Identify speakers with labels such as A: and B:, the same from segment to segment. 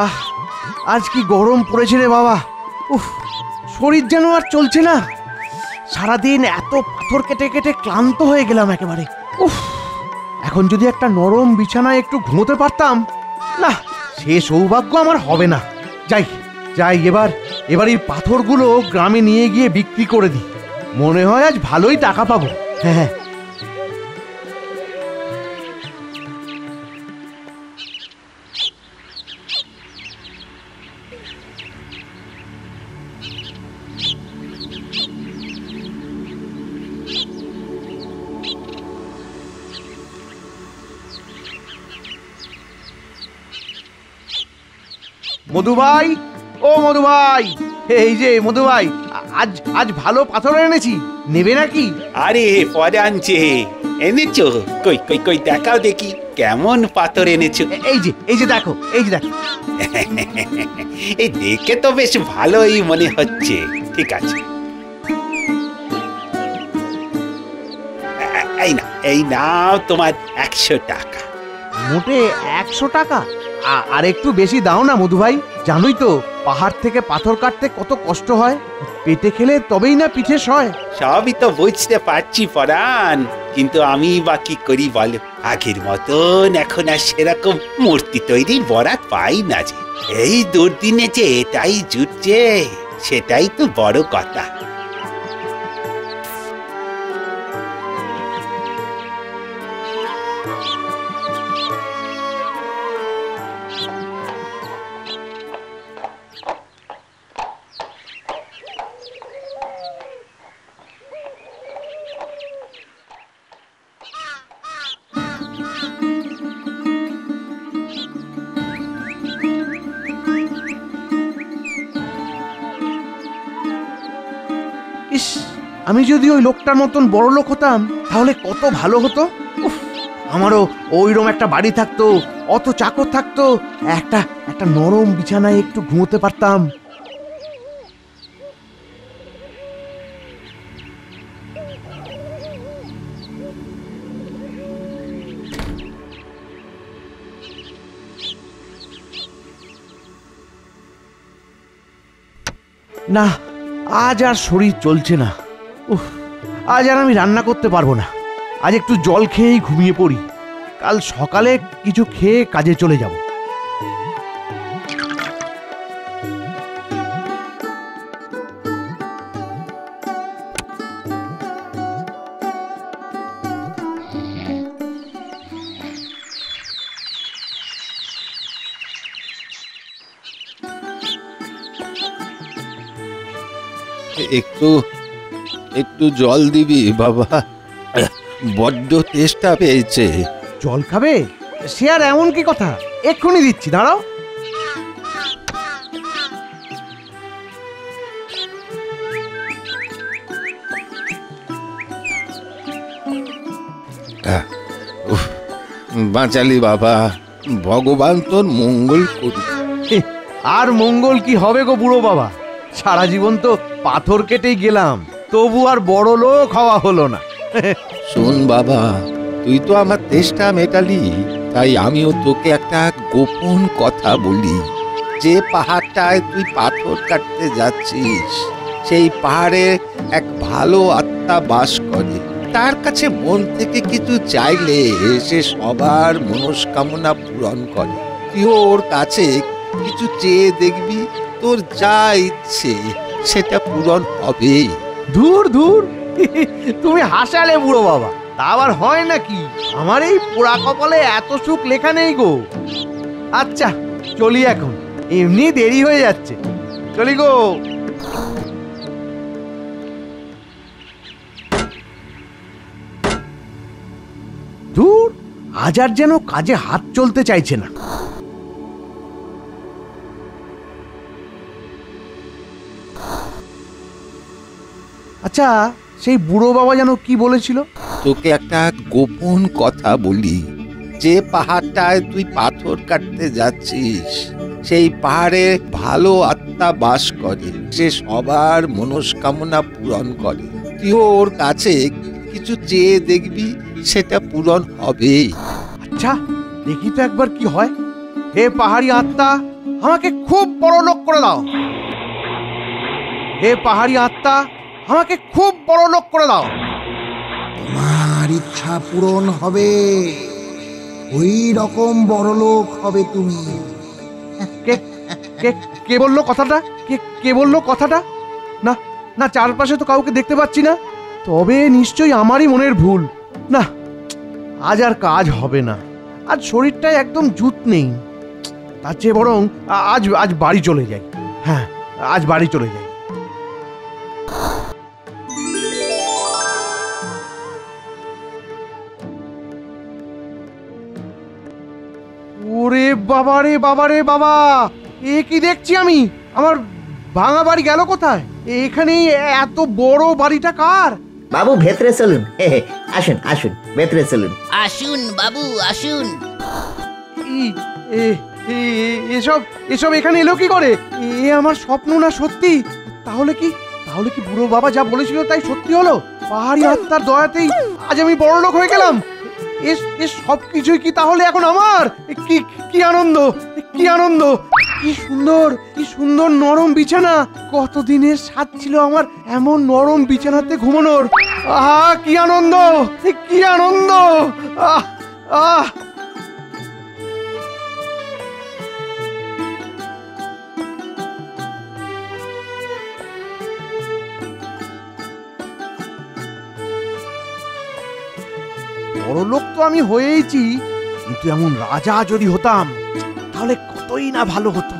A: আহ, আজ কি গরম পড়েছে রে বাবা। উফ, শরীর যেন আর চলছে না। সারাদিন এত পাথর কেটে কেটে ক্লান্ত হয়ে গেলাম একেবারে। উফ, এখন যদি একটা নরম বিছানায় একটু ঘুমোতে পারতাম। না, সে সৌভাগ্য আমার হবে না। যাই যাই, এবার এই পাথরগুলো গ্রামে নিয়ে গিয়ে বিক্রি করে দিই। মনে হয় আজ ভালোই টাকা পাবো। হ্যাঁ হ্যাঁ। মধু ভাই, ও মধু ভাই, এই যে মধু ভাই, আজ আজ ভালো পাথর এনেছি, নেবে নাকি?
B: আরে পরে আনছে, এনেছো? কই কই কই দেখাও দেখি কেমন পাথর এনেছো।
A: এই যে দেখো, এই যে দেখো।
B: এই দেখে তো বেশ ভালোই মনে হচ্ছে। ঠিক আছে, এই নাও তোমার 100 টাকা।
A: মোটে 100 টাকা? আর একটু বেশি দাও না মধু ভাই। জানোই তো পাহাড় থেকে পাথর কাটতে কত কষ্ট হয়। পেটে খেলে তবেই না পিঠে সয়।
B: সবই তো বুঝতে পারছি পরাণ, কিন্তু আমি বা কি করি বলো। আগের মতন এখন আর সেরকম মূর্তি তৈরির বরাত পাই না যে। এই দুর্দিনে যে এটাই জুটছে, সেটাই তো বড় কথা।
A: ইস, আমি যদি ওই লোকটার মতন বড় লোক হতাম তাহলে কত ভালো হতো। উফ, আমারও ওইরকম একটা বাড়ি থাকতো, অত চাকর থাকতো, একটা নরম বিছানায় একটু ঘুমোতে পারতাম। না, আজ আর শরীর চলছে না। উফ, আজ আর আমি রান্না করতে পারবো না। আজ একটু জল খেয়েই ঘুমিয়ে পড়ি। কাল সকালে কিছু খেয়ে কাজে চলে যাব।
C: একটু একটু জল দিবি বাবা, বড্ড তেষ্টা পেয়েছে।
A: জল খাবে? সে আর এমন কি কথা, এক্ষুনি দিচ্ছি, দাঁড়াও।
C: বাঁচালি বাবা, ভগবান তোর মঙ্গল করুক।
A: আর মঙ্গল কি হবে গো বুড়ো বাবা, সারা জীবন তো পাথর কেটেই গেলাম, তবু আর বড় লোক হওয়া হলো না।
C: শোন বাবা, তুই তো আমার তেষ্টা মেটালি, তাই আমিও তোকে একটা গোপন কথা বলি। যে পাহাড়টায় তুই পাথর কাটতে যাচ্ছিস, সেই পাহাড়ে এক ভালো আত্মা বাস করে। তার কাছে মন থেকে কিছু চাইলে সে সবার মনস্কামনা পূরণ করে। তুই ওর কাছে কিছু চেয়ে দেখবি, তোর যা ইচ্ছে সেটা পূরণ হবে।
A: ধুর ধুর, তুমি হাসালে বুড়ো বাবা, তা আবার হয় নাকি? আমার এই পোড়া কপালে এত সুখ লেখা নেই গো। আচ্ছা চলি এখন, এমনি দেরি হয়ে যাচ্ছে, চলি গো। ধুর, আজ আর যেন কাজে হাত চলতে চাইছে না। আচ্ছা, সেই বুড়ো বাবা যেন কি বলেছিল?
C: তোকে একটা গোপন কথা বলি। যে পাহাড়টায় তুই পাথর কাটতে যাচ্ছিস, সেই পাহাড়ে ভালো আত্মা বাস করে। সে সবার মনস্কামনা পূরণ করে। তুই ওর কাছে কিছু চেয়ে দেখবি, সেটা পূরণ হবে।
A: আচ্ছা দেখি তো একবার কি হয়। হে পাহাড়ি আত্মা, আমাকে খুব বড় লোক করে দাও। হে পাহাড়ি আত্মা, আমাকে খুব বড় লোক করে দাও।
D: তোমার ইচ্ছা পূরণ হবে, ওই রকম বড়লোক হবে তুমি।
A: কে কে কে বললো কথাটা? কে বললো কথাটা? না না, চারপাশে তো কাউকে দেখতে পাচ্ছি না। তবে নিশ্চয়ই আমারই মনের ভুল। না, আজ আর কাজ হবে না। আজ শরীরটায় একদম জুত নেই। তার চেয়ে বরং আজ আজ বাড়ি চলে যাই। হ্যাঁ, আজ বাড়ি চলে যাই। ওরে বাবা রে বাবা রে বাবা, এ কি দেখছি আমি? আমার ভাঙা বাড়ি গেল কোথায়? এখানে এত বড় বাড়িটা কার?
E: বাবু ভেতরে চলুন, আসুন আসুন, ভেতরে চলুন।
F: আসুন বাবু আসুন।
A: ই- এ- এসব এসব এখানে এলো কি করে? এ আমার স্বপ্ন না সত্যি? তাহলে কি বুড়ো বাবা যা বলেছিল তাই সত্যি হলো? পাহাড়ি আত্মার দয়াতেই আজ আমি বড় লোক হয়ে গেলাম। এ সব কিছুই কি তাহলে এখন আমার? কি কি আনন্দ, কি আনন্দ! কি সুন্দর নরম বিছানা। কতদিনের স্বাদ ছিল আমার এমন নরম বিছানাতে ঘুমানোর। আহা, কি আনন্দ, কি আনন্দ! আহ আহ বড়লোক তো আমি হয়েইছি, কিন্তু এমন রাজা যদি হতাম তাহলে কতই না ভালো হতো।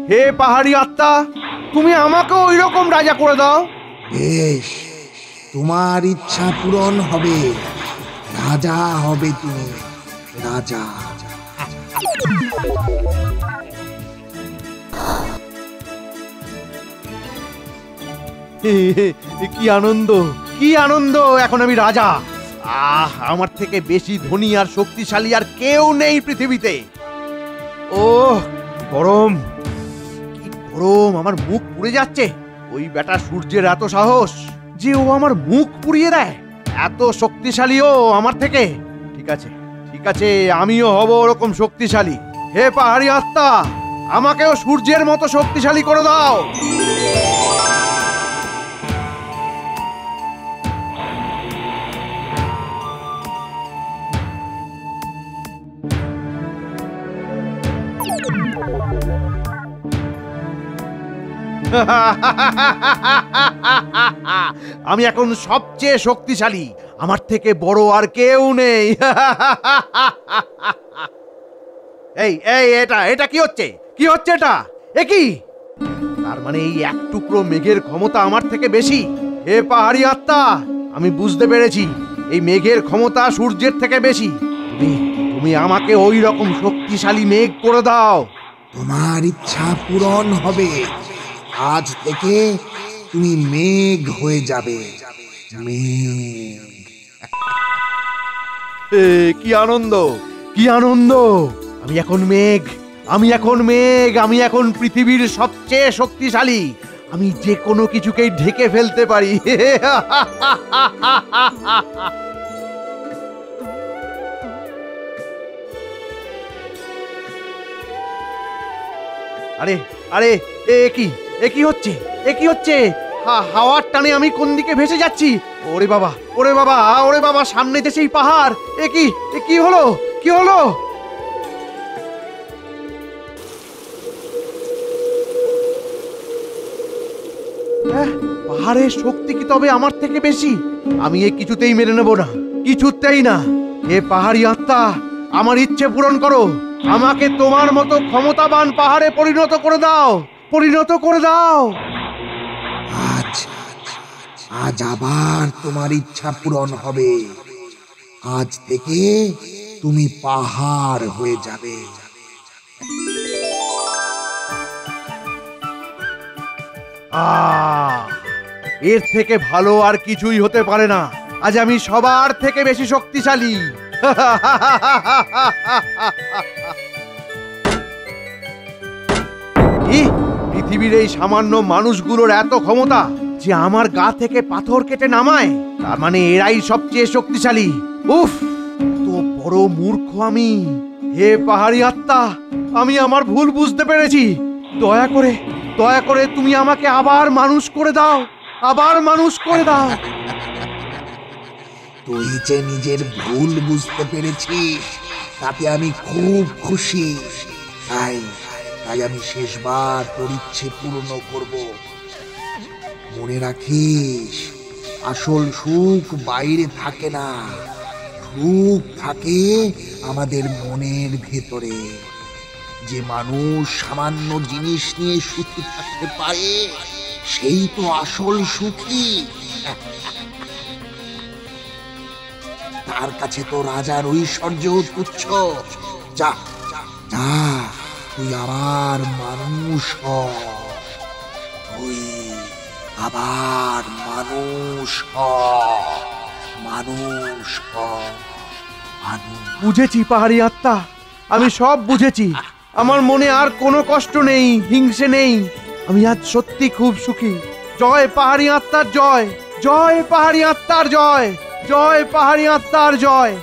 A: হে পাহাড়ি আত্মা, তুমি আমাকে ওই রকম রাজা করে দাও।
D: বেশ, তোমার ইচ্ছা পূরণ হবে, রাজা হবে তুমি, রাজা।
A: কি আনন্দ, কি আনন্দ! এখন আমি রাজা। আমার থেকে বেশি ধনী আর শক্তিশালী আর কেউ নেই পৃথিবীতে। ও গরম, কি গরম! আমার মুখ পুড়ে যাচ্ছে। ওই বেটা সূর্যের এত সাহস যে ও আমার মুখ পুড়িয়ে দেয়। এত শক্তিশালী ও আমার থেকে। ঠিক আছে, ঠিক আছে, আমিও হব ওরকম শক্তিশালী। হে পাহাড়ি আত্মা, আমাকেও সূর্যের মতো শক্তিশালী করে দাও। আমি এখন সবচেয়ে শক্তিশালী। আমার থেকে বড় আর কেউ নেই। এই এই এটা এটা কি হচ্ছে? কি হচ্ছে এটা? এ কি? তার মানে এই এক টুকরো মেঘের ক্ষমতা আমার থেকে বেশি। হে পাহাড়ি আত্মা, আমি বুঝতে পেরেছি এই মেঘের ক্ষমতা সূর্যের থেকে বেশি। তুমি আমাকে ওই রকম শক্তিশালী মেঘ করে দাও।
D: তোমার ইচ্ছা পূরণ হবে, আজ থেকে তুমি মেঘ হয়ে যাবে, মেঘ।
A: কি আনন্দ, কি আনন্দ! আমি এখন মেঘ, আমি এখন মেঘ, আমি এখন পৃথিবীর সবচেয়ে শক্তিশালী। আমি যে কোনো কিছুকেই ঢেকে ফেলতে পারি। আরে আরে, এ কি হচ্ছে? এ কি হচ্ছে? হাওয়ার টানে আমি কোন দিকে ভেসে যাচ্ছি? ওরে বাবা, ওরে বাবা, ওরে বাবা, সামনে যে সেই পাহাড়! এ কি হলো? কি হলো? পাহাড়ের শক্তি কি তবে আমার থেকে বেশি? আমি এ কিছুতেই মেনে নেব না, কিছুতেই না। এ পাহাড়ি আত্মা, আমার ইচ্ছে পূরণ করো। আমাকে তোমার মতো ক্ষমতাবান পাহাড়ে পরিণত করে দাও, পরিণত করে দাও।
D: আজ আজ আবার তোমার ইচ্ছা পূরণ হবে, আজ থেকে তুমি পাহাড় হয়ে যাবে।
A: এর থেকে ভালো আর কিছুই হতে পারে না। আজ আমি সবার থেকে বেশি শক্তিশালী। পৃথিবীর এই সামান্য মানুষগুলোর এত ক্ষমতা যে আমার গা থেকে পাথর কেটে নামায়, তার মানে এরাই সবচেয়ে শক্তিশালী। উফ, তো বড় মূর্খ আমি। হে পাহাড়ি আত্মা, আমি আমার ভুল বুঝতে পেরেছি। দয়া করে তুমি আমাকে আবার মানুষ করে দাও, আবার মানুষ করে দাও।
D: তুই যে নিজের ভুল বুঝতে পেরেছিস তাতে আমি খুব খুশি। তাই আমি শেষবার তোর ইচ্ছে পূর্ণ করব। মনে রাখিস, আসল সুখ বাইরে থাকে না, সুখ থাকে আমাদের মনের ভেতরে। যে মানুষ সামান্য জিনিস নিয়ে সুখী থাকতে পারে সেই তো আসল সুখী। তার কাছে তো রাজার ঐশ্বর্য তুচ্ছ। যা যা, তুই আবার মানুষ হ, তুই আবার মানুষ হ, মানুষ হ, মানুষ।
A: বুঝেছি পাহাড়ি আত্মা, আমি সব বুঝেছি। আমার মনে আর কোনো কষ্ট নেই, হিংসে নেই। আমি আজ সত্যি খুব সুখী। জয় পাহাড়ি আত্মার জয়, জয় পাহাড়ি আত্মার জয়, জয় পাহাড়ি আত্মার জয়।